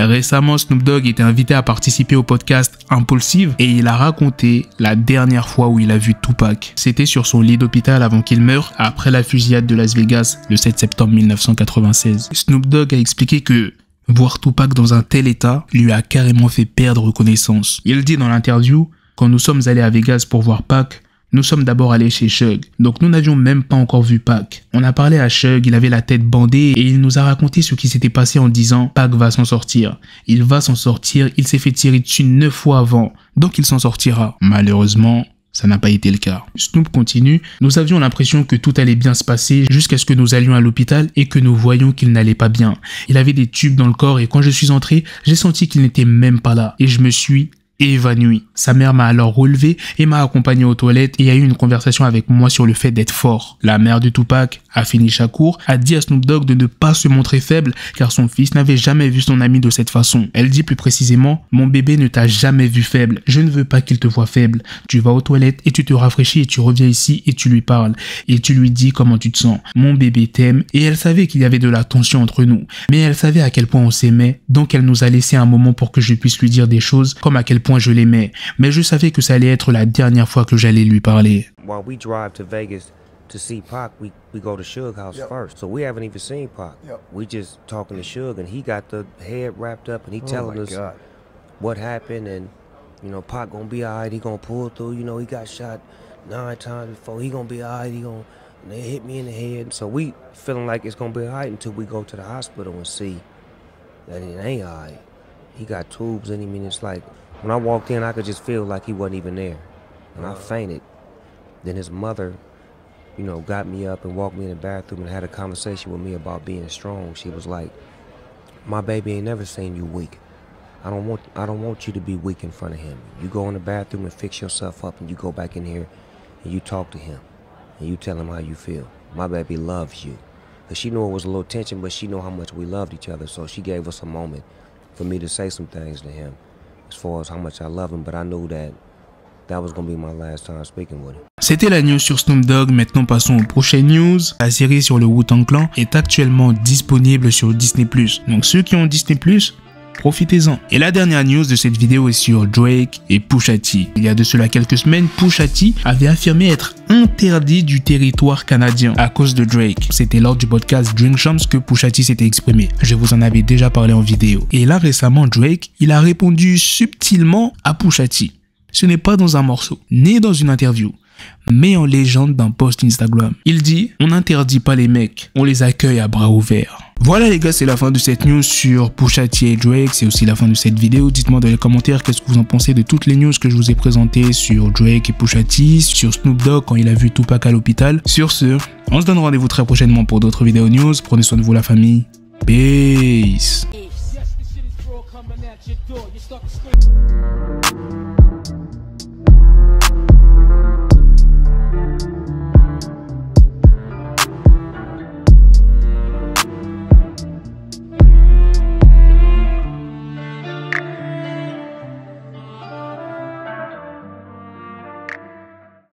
Récemment, Snoop Dogg était invité à participer au podcast Impulsive et il a raconté la dernière fois où il a vu Tupac. C'était sur son lit d'hôpital avant qu'il meure après la fusillade de Las Vegas le 7 septembre 1996. Snoop Dogg a expliqué que voir Tupac dans un tel état lui a carrément fait perdre connaissance. Il dit dans l'interview, quand nous sommes allés à Vegas pour voir Pac, nous sommes d'abord allés chez Suge, donc nous n'avions même pas encore vu Pac. On a parlé à Suge, il avait la tête bandée et il nous a raconté ce qui s'était passé en disant « Pac va s'en sortir, il va s'en sortir, il s'est fait tirer dessus 9 fois avant, donc il s'en sortira. » Malheureusement, ça n'a pas été le cas. Snoop continue, nous avions l'impression que tout allait bien se passer jusqu'à ce que nous allions à l'hôpital et que nous voyions qu'il n'allait pas bien. Il avait des tubes dans le corps et quand je suis entré, j'ai senti qu'il n'était même pas là et je me suis évanoui. Sa mère m'a alors relevé et m'a accompagné aux toilettes et a eu une conversation avec moi sur le fait d'être fort. La mère de Tupac, Afeni Shakur, a dit à Snoop Dogg de ne pas se montrer faible car son fils n'avait jamais vu son ami de cette façon. Elle dit plus précisément, mon bébé ne t'a jamais vu faible. Je ne veux pas qu'il te voie faible. Tu vas aux toilettes et tu te rafraîchis et tu reviens ici et tu lui parles. Et tu lui dis comment tu te sens. Mon bébé t'aime. Et elle savait qu'il y avait de la tension entre nous. Mais elle savait à quel point on s'aimait. Donc elle nous a laissé un moment pour que je puisse lui dire des choses comme à quel point je l'aimais, mais je savais que ça allait être la dernière fois que j'allais lui parler. While we drive to Vegas to see Pac, we go to Suge house first. So we haven't even seen Pac. We just talking to Suge and he got the head wrapped up and he telling us what happened and you know Pac gonna be alright, he gonna pull through, you know he got shot 9 times before, he gonna be alright, they hit me in the head. So we feeling like it's gonna be alright until we go to the hospital and see that it ain't alright. He got tubes in him and it's like when I walked in, I could just feel like he wasn't even there. And I fainted. Then his mother, you know, got me up and walked me in the bathroom and had a conversation with me about being strong. She was like, my baby ain't never seen you weak. I don't want you to be weak in front of him. You go in the bathroom and fix yourself up and you go back in here and you talk to him. And you tell him how you feel. My baby loves you. Because she knew it was a little tension, but she knew how much we loved each other. So she gave us a moment for me to say some things to him. As far as how much I love him, but I knew that was going to be my last time speaking with him. C'était la news sur Snoop Dogg. Maintenant passons aux prochaines news. La série sur le Wu-Tang Clan est actuellement disponible sur Disney+. Donc ceux qui ont Disney+, profitez-en. Et la dernière news de cette vidéo est sur Drake et Pusha T. Il y a de cela quelques semaines, Pusha T avait affirmé être interdit du territoire canadien à cause de Drake. C'était lors du podcast Drink Champs que Pusha T s'était exprimé. Je vous en avais déjà parlé en vidéo. Et là récemment, Drake, il a répondu subtilement à Pusha T. Ce n'est pas dans un morceau, ni dans une interview, mais en légende d'un post Instagram. Il dit « On n'interdit pas les mecs, on les accueille à bras ouverts ». Voilà les gars, c'est la fin de cette news sur Pusha T et Drake, c'est aussi la fin de cette vidéo. Dites-moi dans les commentaires qu'est-ce que vous en pensez de toutes les news que je vous ai présentées sur Drake et Pusha T, sur Snoop Dogg quand il a vu Tupac à l'hôpital. Sur ce, on se donne rendez-vous très prochainement pour d'autres vidéos news. Prenez soin de vous la famille. Peace.